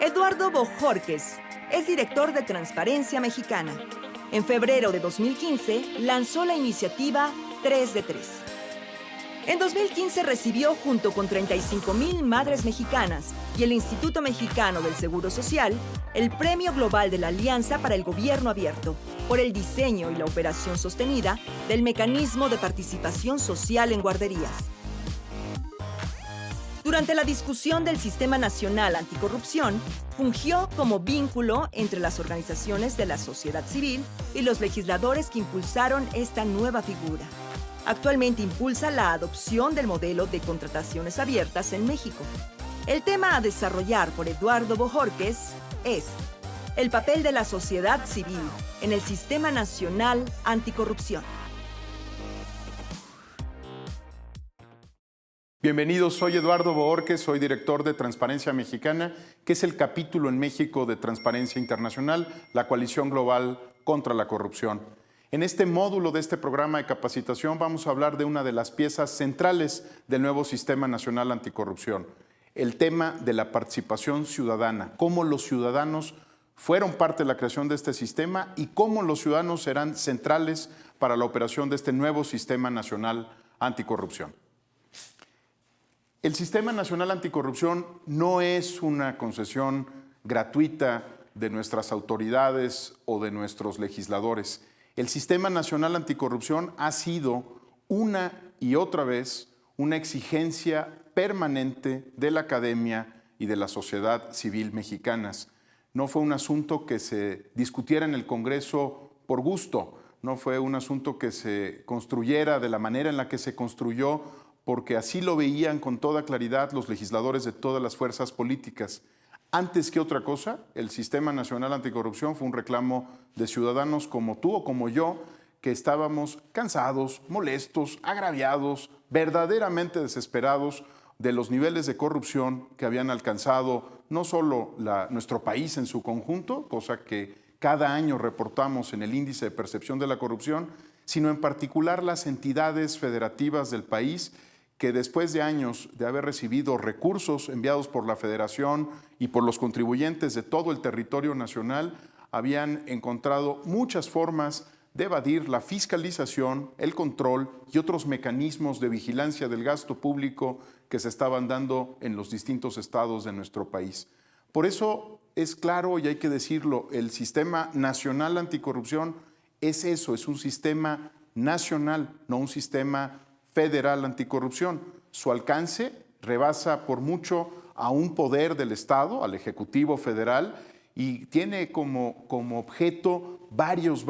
Eduardo Bojórquez es director de Transparencia Mexicana. En febrero de 2015 lanzó la iniciativa 3 de 3. En 2015 recibió, junto con 35,000 madres mexicanas y el Instituto Mexicano del Seguro Social, el Premio Global de la Alianza para el Gobierno Abierto por el diseño y la operación sostenida del Mecanismo de Participación Social en Guarderías. Durante la discusión del Sistema Nacional Anticorrupción, fungió como vínculo entre las organizaciones de la sociedad civil y los legisladores que impulsaron esta nueva figura. Actualmente impulsa la adopción del modelo de contrataciones abiertas en México. El tema a desarrollar por Eduardo Bojórquez es el papel de la sociedad civil en el Sistema Nacional Anticorrupción. Bienvenidos, soy Eduardo Bojórquez, soy director de Transparencia Mexicana, que es el capítulo en México de Transparencia Internacional, la coalición global contra la corrupción. En este módulo de este programa de capacitación vamos a hablar de una de las piezas centrales del nuevo Sistema Nacional Anticorrupción, el tema de la participación ciudadana, cómo los ciudadanos fueron parte de la creación de este sistema y cómo los ciudadanos serán centrales para la operación de este nuevo Sistema Nacional Anticorrupción. El Sistema Nacional Anticorrupción no es una concesión gratuita de nuestras autoridades o de nuestros legisladores. El Sistema Nacional Anticorrupción ha sido una y otra vez una exigencia permanente de la academia y de la sociedad civil mexicanas. No fue un asunto que se discutiera en el Congreso por gusto, no fue un asunto que se construyera de la manera en la que se construyó, porque así lo veían con toda claridad los legisladores de todas las fuerzas políticas. Antes que otra cosa, el Sistema Nacional Anticorrupción fue un reclamo de ciudadanos como tú o como yo, que estábamos cansados, molestos, agraviados, verdaderamente desesperados de los niveles de corrupción que habían alcanzado no solo nuestro país en su conjunto, cosa que cada año reportamos en el índice de percepción de la corrupción, sino en particular las entidades federativas del país, que después de años de haber recibido recursos enviados por la Federación y por los contribuyentes de todo el territorio nacional, habían encontrado muchas formas de evadir la fiscalización, el control y otros mecanismos de vigilancia del gasto público que se estaban dando en los distintos estados de nuestro país. Por eso es claro, y hay que decirlo, el Sistema Nacional Anticorrupción es eso, es un sistema nacional, no un sistema federal anticorrupción. Su alcance rebasa por mucho a un poder del Estado, al Ejecutivo Federal, y tiene como objeto varios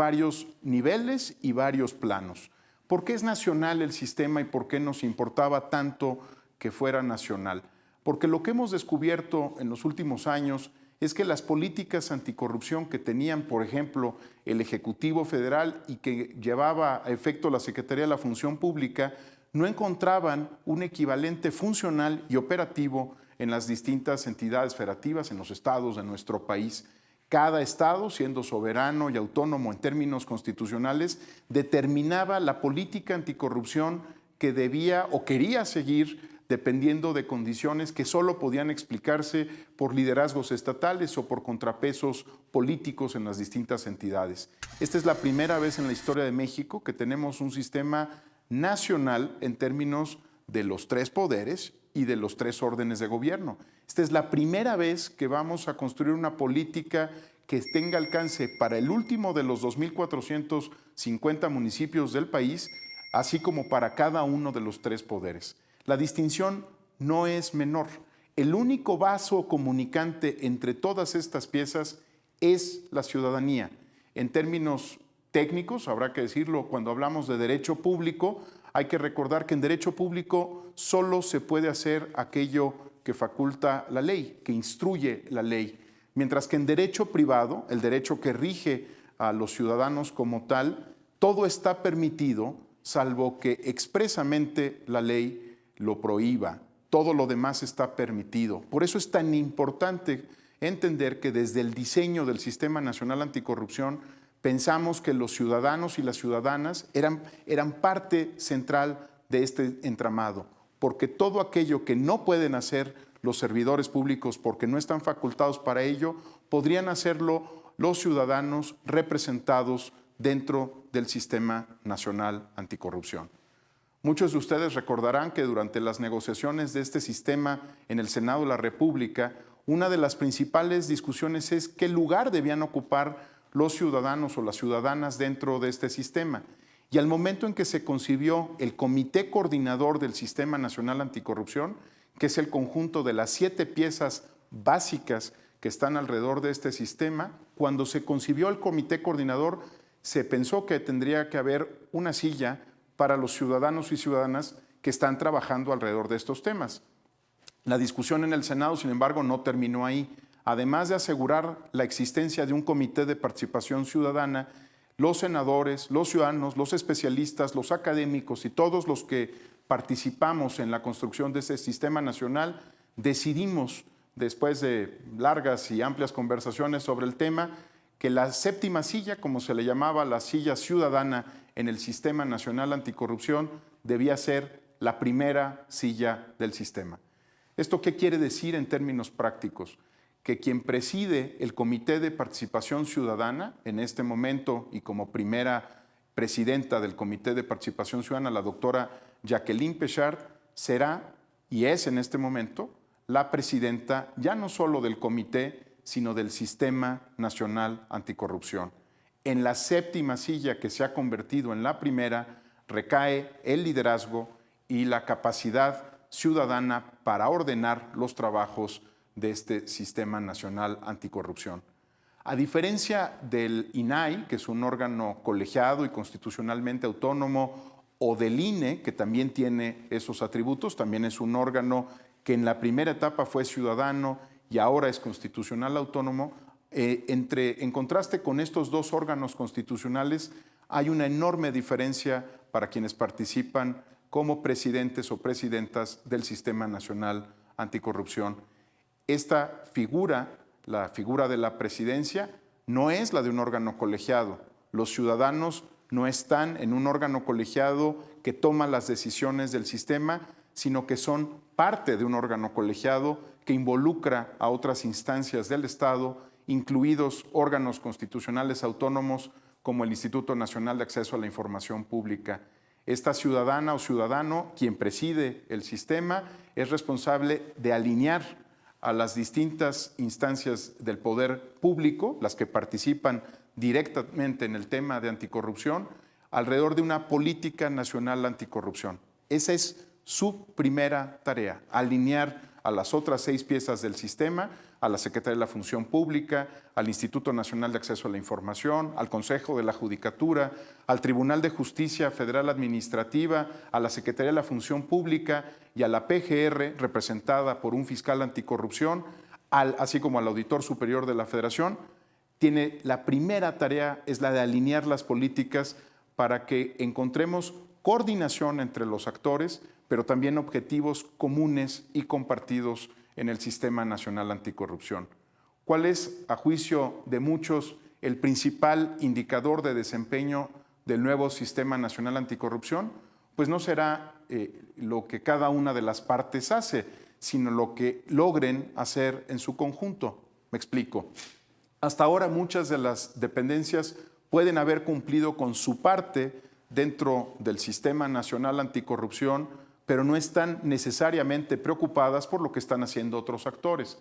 niveles y varios planos. ¿Por qué es nacional el sistema y por qué nos importaba tanto que fuera nacional? Porque lo que hemos descubierto en los últimos años es que las políticas anticorrupción que tenían, por ejemplo, el Ejecutivo Federal y que llevaba a efecto la Secretaría de la Función Pública, no encontraban un equivalente funcional y operativo en las distintas entidades federativas, en los estados de nuestro país. Cada estado, siendo soberano y autónomo en términos constitucionales, determinaba la política anticorrupción que debía o quería seguir dependiendo de condiciones que solo podían explicarse por liderazgos estatales o por contrapesos políticos en las distintas entidades. Esta es la primera vez en la historia de México que tenemos un sistema nacional en términos de los tres poderes y de los tres órdenes de gobierno. Esta es la primera vez que vamos a construir una política que tenga alcance para el último de los 2,450 municipios del país, así como para cada uno de los tres poderes. La distinción no es menor. El único vaso comunicante entre todas estas piezas es la ciudadanía. En términos técnicos, habrá que decirlo, cuando hablamos de derecho público, hay que recordar que en derecho público solo se puede hacer aquello que faculta la ley, que instruye la ley. Mientras que en derecho privado, el derecho que rige a los ciudadanos como tal, todo está permitido, salvo que expresamente la ley lo prohíba. Todo lo demás está permitido. Por eso es tan importante entender que desde el diseño del Sistema Nacional Anticorrupción pensamos que los ciudadanos y las ciudadanas eran parte central de este entramado, porque todo aquello que no pueden hacer los servidores públicos porque no están facultados para ello, podrían hacerlo los ciudadanos representados dentro del Sistema Nacional Anticorrupción. Muchos de ustedes recordarán que durante las negociaciones de este sistema en el Senado de la República, una de las principales discusiones es qué lugar debían ocupar los ciudadanos o las ciudadanas dentro de este sistema. Y al momento en que se concibió el Comité Coordinador del Sistema Nacional Anticorrupción, que es el conjunto de las 7 piezas básicas que están alrededor de este sistema, cuando se concibió el Comité Coordinador, se pensó que tendría que haber una silla para los ciudadanos y ciudadanas que están trabajando alrededor de estos temas. La discusión en el Senado, sin embargo, no terminó ahí. Además de asegurar la existencia de un comité de participación ciudadana, los senadores, los ciudadanos, los especialistas, los académicos y todos los que participamos en la construcción de ese sistema nacional, decidimos, después de largas y amplias conversaciones sobre el tema, que la 7ª silla, como se le llamaba, la silla ciudadana en el Sistema Nacional Anticorrupción, debía ser la primera silla del sistema. ¿Esto qué quiere decir en términos prácticos? Que quien preside el Comité de Participación Ciudadana, en este momento y como primera presidenta del Comité de Participación Ciudadana, la doctora Jacqueline Pechard, será y es en este momento la presidenta ya no solo del comité, sino del Sistema Nacional Anticorrupción. En la 7ª silla, que se ha convertido en la primera, recae el liderazgo y la capacidad ciudadana para ordenar los trabajos de este Sistema Nacional Anticorrupción. A diferencia del INAI, que es un órgano colegiado y constitucionalmente autónomo, o del INE, que también tiene esos atributos, también es un órgano que en la primera etapa fue ciudadano y ahora es constitucional autónomo, en contraste con estos dos órganos constitucionales, hay una enorme diferencia para quienes participan como presidentes o presidentas del Sistema Nacional Anticorrupción. Esta figura, la figura de la presidencia, no es la de un órgano colegiado. Los ciudadanos no están en un órgano colegiado que toma las decisiones del sistema, sino que son parte de un órgano colegiado que involucra a otras instancias del Estado, incluidos órganos constitucionales autónomos como el Instituto Nacional de Acceso a la Información Pública. Esta ciudadana o ciudadano, quien preside el sistema, es responsable de alinear a las distintas instancias del poder público, las que participan directamente en el tema de anticorrupción, alrededor de una política nacional anticorrupción. Esa es su primera tarea, alinear a las otras 6 piezas del sistema, a la Secretaría de la Función Pública, al Instituto Nacional de Acceso a la Información, al Consejo de la Judicatura, al Tribunal de Justicia Federal Administrativa, a la Secretaría de la Función Pública y a la PGR, representada por un fiscal anticorrupción, así como al Auditor Superior de la Federación. Tiene la primera tarea, es la de alinear las políticas para que encontremos coordinación entre los actores, pero también objetivos comunes y compartidos en el Sistema Nacional Anticorrupción. ¿Cuál es, a juicio de muchos, el principal indicador de desempeño del nuevo Sistema Nacional Anticorrupción? Pues no será lo que cada una de las partes hace, sino lo que logren hacer en su conjunto. Me explico. Hasta ahora muchas de las dependencias pueden haber cumplido con su parte dentro del Sistema Nacional Anticorrupción, pero no están necesariamente preocupadas por lo que están haciendo otros actores.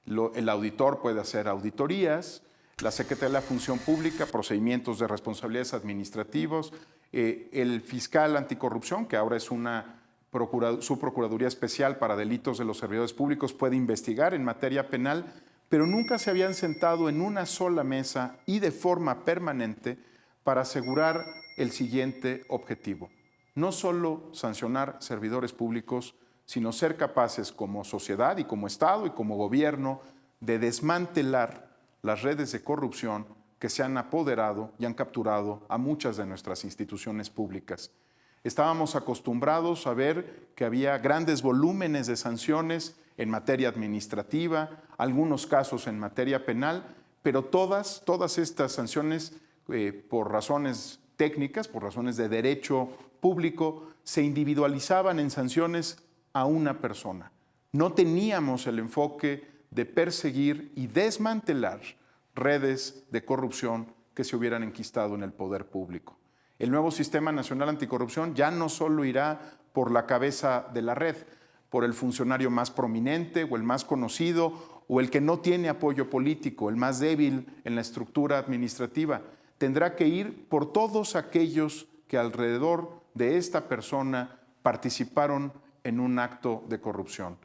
El auditor puede hacer auditorías, la Secretaría de la Función Pública, procedimientos de responsabilidades administrativos, el fiscal anticorrupción, que ahora es su Procuraduría Especial para Delitos de los Servidores Públicos, puede investigar en materia penal, pero nunca se habían sentado en una sola mesa y de forma permanente para asegurar el siguiente objetivo: no solo sancionar servidores públicos, sino ser capaces como sociedad y como Estado y como gobierno de desmantelar las redes de corrupción que se han apoderado y han capturado a muchas de nuestras instituciones públicas. Estábamos acostumbrados a ver que había grandes volúmenes de sanciones en materia administrativa, algunos casos en materia penal, pero todas estas sanciones, por razones técnicas, por razones de derecho público, se individualizaban en sanciones a una persona. No teníamos el enfoque de perseguir y desmantelar redes de corrupción que se hubieran enquistado en el poder público. El nuevo Sistema Nacional Anticorrupción ya no solo irá por la cabeza de la red, por el funcionario más prominente o el más conocido o el que no tiene apoyo político, el más débil en la estructura administrativa. Tendrá que ir por todos aquellos que alrededor de esta persona participaron en un acto de corrupción.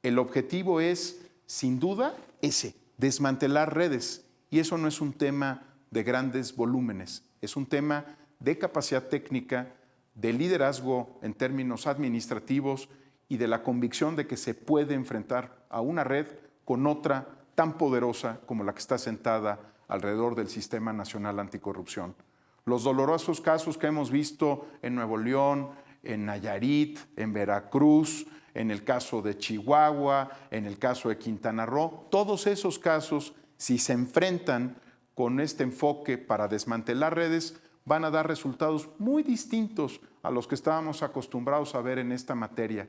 El objetivo es, sin duda, ese, desmantelar redes. Y eso no es un tema de grandes volúmenes, es un tema de capacidad técnica, de liderazgo en términos administrativos y de la convicción de que se puede enfrentar a una red con otra tan poderosa como la que está sentada alrededor del Sistema Nacional Anticorrupción. Los dolorosos casos que hemos visto en Nuevo León, en Nayarit, en Veracruz, en el caso de Chihuahua, en el caso de Quintana Roo, todos esos casos, si se enfrentan con este enfoque para desmantelar redes, van a dar resultados muy distintos a los que estábamos acostumbrados a ver en esta materia,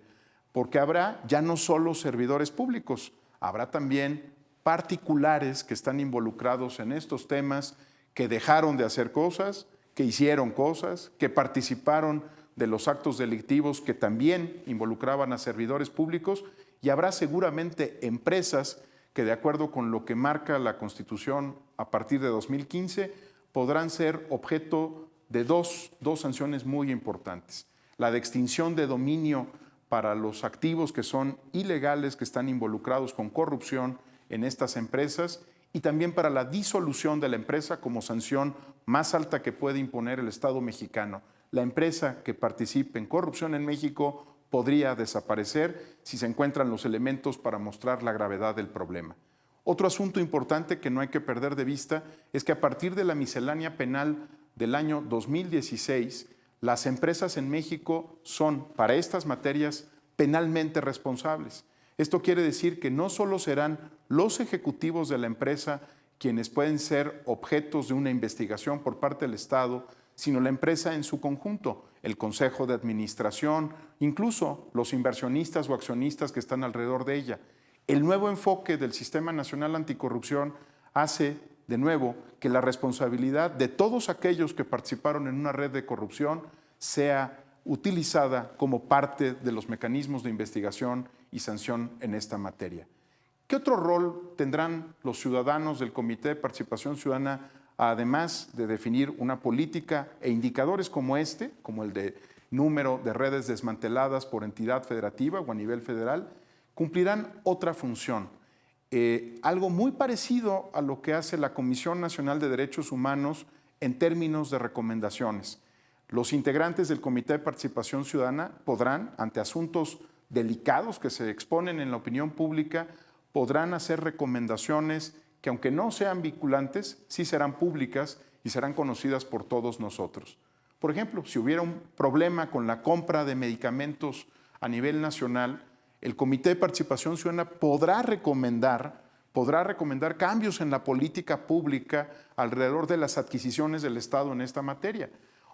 porque habrá ya no solo servidores públicos, habrá también particulares que están involucrados en estos temas, que dejaron de hacer cosas, que hicieron cosas, que participaron de los actos delictivos que también involucraban a servidores públicos, y habrá seguramente empresas que, de acuerdo con lo que marca la Constitución a partir de 2015, podrán ser objeto de dos sanciones muy importantes. La de extinción de dominio para los activos que son ilegales, que están involucrados con corrupción en estas empresas, y también para la disolución de la empresa como sanción más alta que puede imponer el Estado mexicano. La empresa que participe en corrupción en México podría desaparecer si se encuentran los elementos para mostrar la gravedad del problema. Otro asunto importante que no hay que perder de vista es que a partir de la miscelánea penal del año 2016, las empresas en México son, para estas materias, penalmente responsables. Esto quiere decir que no solo serán los ejecutivos de la empresa quienes pueden ser objetos de una investigación por parte del Estado, sino la empresa en su conjunto, el Consejo de Administración, incluso los inversionistas o accionistas que están alrededor de ella. El nuevo enfoque del Sistema Nacional Anticorrupción hace, de nuevo, que la responsabilidad de todos aquellos que participaron en una red de corrupción sea utilizada como parte de los mecanismos de investigación y sanción en esta materia. ¿Qué otro rol tendrán los ciudadanos del Comité de Participación Ciudadana, además de definir una política e indicadores como este, como el de número de redes desmanteladas por entidad federativa o a nivel federal? Cumplirán otra función, algo muy parecido a lo que hace la Comisión Nacional de Derechos Humanos en términos de recomendaciones. Los integrantes del Comité de Participación Ciudadana podrán, ante asuntos delicados que se exponen en la opinión pública, podrán hacer recomendaciones que, aunque no sean vinculantes, sí serán públicas y serán conocidas por todos nosotros. Por ejemplo, si hubiera un problema con la compra de medicamentos a nivel nacional, el Comité de Participación Ciudadana podrá recomendar cambios en la política pública alrededor de las adquisiciones del Estado en esta materia.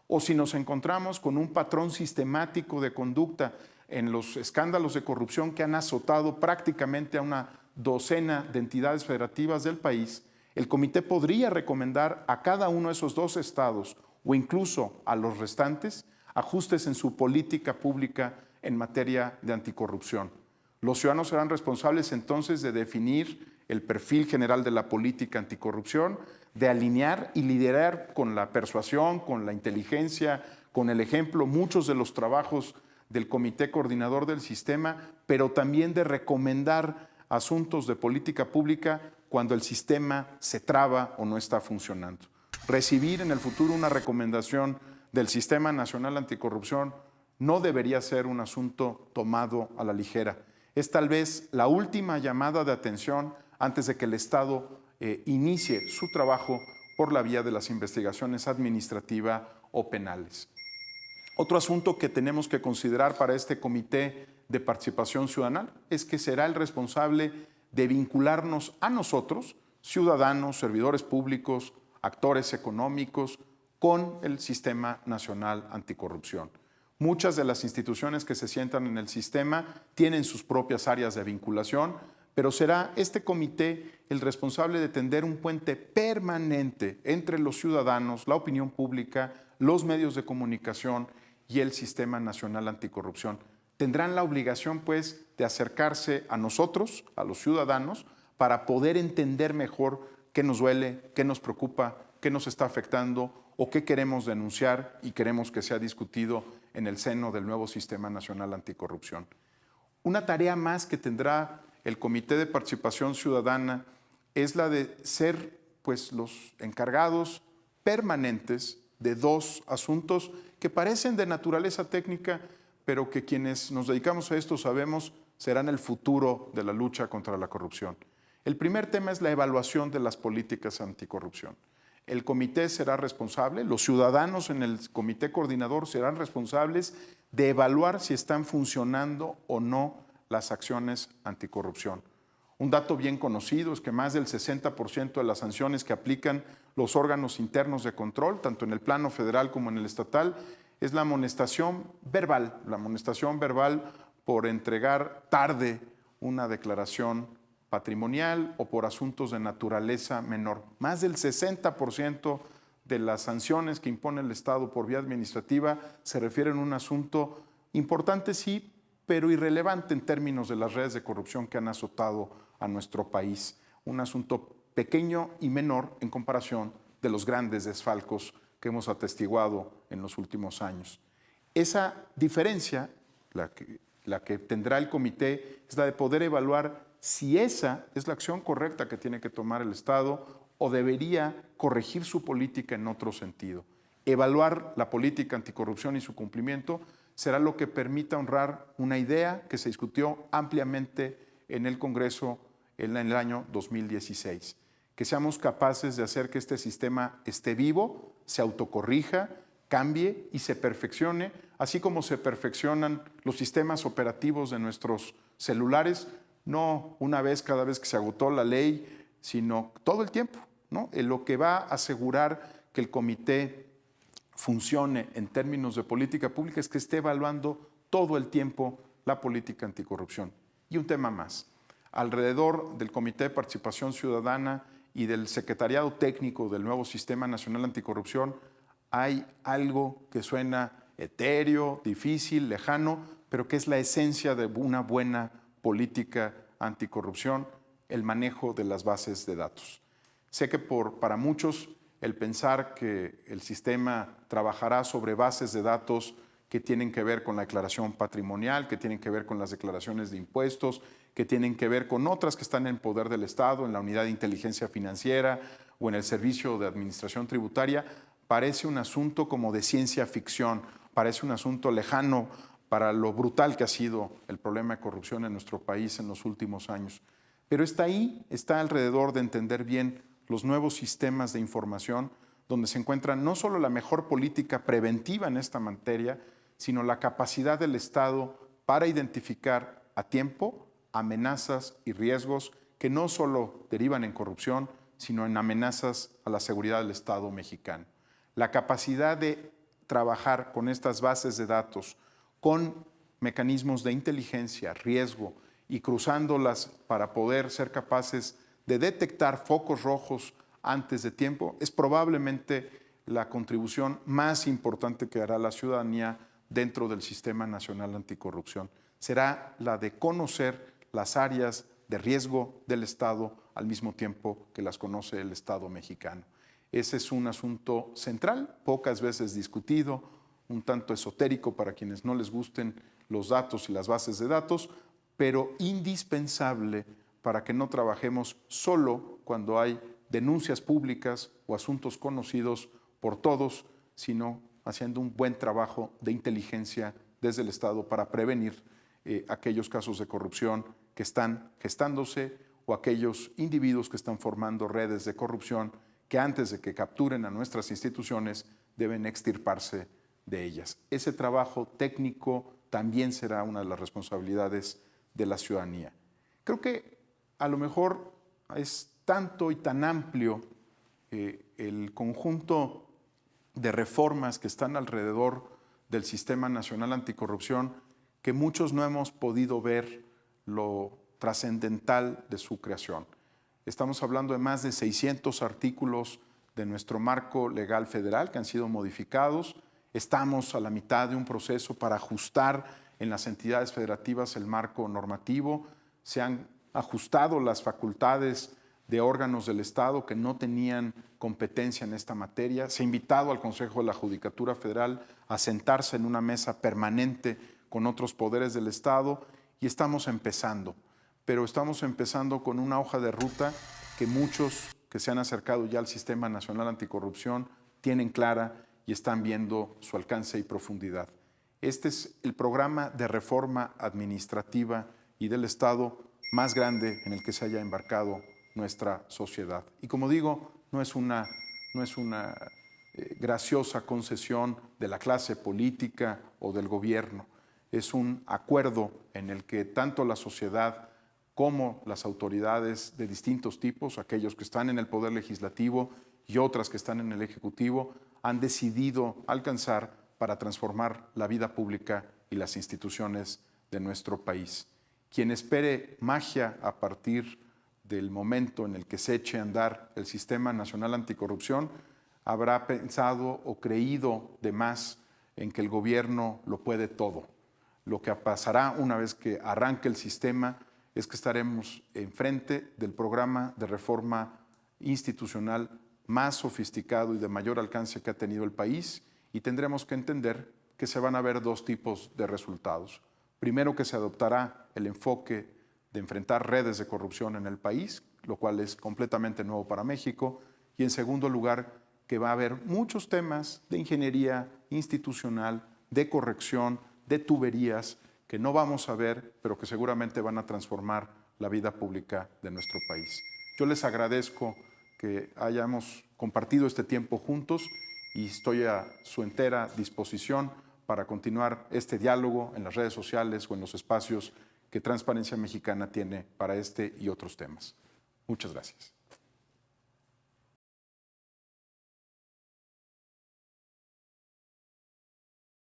O si nos encontramos con un patrón sistemático de conducta en los escándalos de corrupción que han azotado prácticamente a una docena de entidades federativas del país, el comité podría recomendar a cada uno de esos 2 estados o incluso a los restantes ajustes en su política pública en materia de anticorrupción. Los ciudadanos serán responsables entonces de definir el perfil general de la política anticorrupción, de alinear y liderar con la persuasión, con la inteligencia, con el ejemplo, muchos de los trabajos del Comité Coordinador del Sistema, pero también de recomendar asuntos de política pública cuando el sistema se traba o no está funcionando. Recibir en el futuro una recomendación del Sistema Nacional Anticorrupción no debería ser un asunto tomado a la ligera. Es tal vez la última llamada de atención antes de que el Estado inicie su trabajo por la vía de las investigaciones administrativas o penales. Otro asunto que tenemos que considerar para este Comité de Participación Ciudadana es que será el responsable de vincularnos a nosotros, ciudadanos, servidores públicos, actores económicos, con el Sistema Nacional Anticorrupción. Muchas de las instituciones que se sientan en el sistema tienen sus propias áreas de vinculación, pero será este comité el responsable de tender un puente permanente entre los ciudadanos, la opinión pública, los medios de comunicación y el Sistema Nacional Anticorrupción. Tendrán la obligación, pues, de acercarse a nosotros, a los ciudadanos, para poder entender mejor qué nos duele, qué nos preocupa, qué nos está afectando o qué queremos denunciar y queremos que sea discutido en el seno del nuevo Sistema Nacional Anticorrupción. Una tarea más que tendrá el Comité de Participación Ciudadana es la de ser, pues, los encargados permanentes de dos asuntos que parecen de naturaleza técnica, pero que quienes nos dedicamos a esto sabemos serán el futuro de la lucha contra la corrupción. El primer tema es la evaluación de las políticas anticorrupción. El comité será responsable, los ciudadanos en el comité coordinador serán responsables de evaluar si están funcionando o no las acciones anticorrupción. Un dato bien conocido es que más del 60% de las sanciones que aplican los órganos internos de control, tanto en el plano federal como en el estatal, es la amonestación verbal por entregar tarde una declaración patrimonial o por asuntos de naturaleza menor. Más del 60% de las sanciones que impone el Estado por vía administrativa se refieren a un asunto importante, sí, pero irrelevante en términos de las redes de corrupción que han azotado a nuestro país. Un asunto pequeño y menor en comparación de los grandes desfalcos que hemos atestiguado en los últimos años. Esa diferencia, la que tendrá el comité, es la de poder evaluar si esa es la acción correcta que tiene que tomar el Estado o debería corregir su política en otro sentido. Evaluar la política anticorrupción y su cumplimiento será lo que permita honrar una idea que se discutió ampliamente en el Congreso en el año 2016. Que seamos capaces de hacer que este sistema esté vivo, se autocorrija, cambie y se perfeccione, así como se perfeccionan los sistemas operativos de nuestros celulares, no una vez cada vez que se agotó la ley, sino todo el tiempo, ¿no? En lo que va a asegurar que el comité funcione en términos de política pública es que esté evaluando todo el tiempo la política anticorrupción. Y un tema más, alrededor del Comité de Participación Ciudadana y del Secretariado Técnico del nuevo Sistema Nacional Anticorrupción hay algo que suena etéreo, difícil, lejano, pero que es la esencia de una buena política anticorrupción, el manejo de las bases de datos. Sé que para muchos el pensar que el sistema trabajará sobre bases de datos que tienen que ver con la declaración patrimonial, que tienen que ver con las declaraciones de impuestos, que tienen que ver con otras que están en poder del Estado, en la Unidad de Inteligencia Financiera o en el Servicio de Administración Tributaria, parece un asunto como de ciencia ficción, parece un asunto lejano para lo brutal que ha sido el problema de corrupción en nuestro país en los últimos años. Pero está ahí, está alrededor de entender bien los nuevos sistemas de información, donde se encuentra no solo la mejor política preventiva en esta materia, sino la capacidad del Estado para identificar a tiempo amenazas y riesgos que no solo derivan en corrupción, sino en amenazas a la seguridad del Estado mexicano. La capacidad de trabajar con estas bases de datos, con mecanismos de inteligencia, riesgo y cruzándolas para poder ser capaces de detectar focos rojos antes de tiempo, es probablemente la contribución más importante que hará la ciudadanía dentro del Sistema Nacional Anticorrupción. Será la de conocer las áreas de riesgo del Estado al mismo tiempo que las conoce el Estado mexicano. Ese es un asunto central, pocas veces discutido, un tanto esotérico para quienes no les gusten los datos y las bases de datos, pero indispensable para que no trabajemos solo cuando hay denuncias públicas o asuntos conocidos por todos, sino haciendo un buen trabajo de inteligencia desde el Estado para prevenir aquellos casos de corrupción que están gestándose o aquellos individuos que están formando redes de corrupción que antes de que capturen a nuestras instituciones deben extirparse de ellas. Ese trabajo técnico también será una de las responsabilidades de la ciudadanía. Creo que a lo mejor es tanto y tan amplio el conjunto de reformas que están alrededor del Sistema Nacional Anticorrupción que muchos no hemos podido ver lo trascendental de su creación. Estamos hablando de más de 600 artículos de nuestro marco legal federal que han sido modificados. Estamos a la mitad de un proceso para ajustar en las entidades federativas el marco normativo. Se han ajustado las facultades de órganos del Estado que no tenían competencia en esta materia. Se ha invitado al Consejo de la Judicatura Federal a sentarse en una mesa permanente con otros poderes del Estado y estamos empezando. Pero estamos empezando con una hoja de ruta que muchos que se han acercado ya al Sistema Nacional Anticorrupción tienen clara y están viendo su alcance y profundidad. Este es el programa de reforma administrativa y del Estado más grande en el que se haya embarcado nuestra sociedad. Y como digo, no es una graciosa concesión de la clase política o del gobierno. Es un acuerdo en el que tanto la sociedad como las autoridades de distintos tipos, aquellos que están en el Poder Legislativo y otras que están en el Ejecutivo, han decidido alcanzar para transformar la vida pública y las instituciones de nuestro país. Quien espere magia a partir del momento en el que se eche a andar el Sistema Nacional Anticorrupción, habrá pensado o creído de más en que el gobierno lo puede todo. Lo que pasará una vez que arranque el sistema es que estaremos enfrente del programa de reforma institucional más sofisticado y de mayor alcance que ha tenido el país, y tendremos que entender que se van a ver dos tipos de resultados. Primero, que se adoptará el enfoque de enfrentar redes de corrupción en el país, lo cual es completamente nuevo para México, y en segundo lugar, que va a haber muchos temas de ingeniería institucional, de corrección, de tuberías, que no vamos a ver, pero que seguramente van a transformar la vida pública de nuestro país. Yo les agradezco que hayamos compartido este tiempo juntos y estoy a su entera disposición para continuar este diálogo en las redes sociales o en los espacios que Transparencia Mexicana tiene para este y otros temas. Muchas gracias.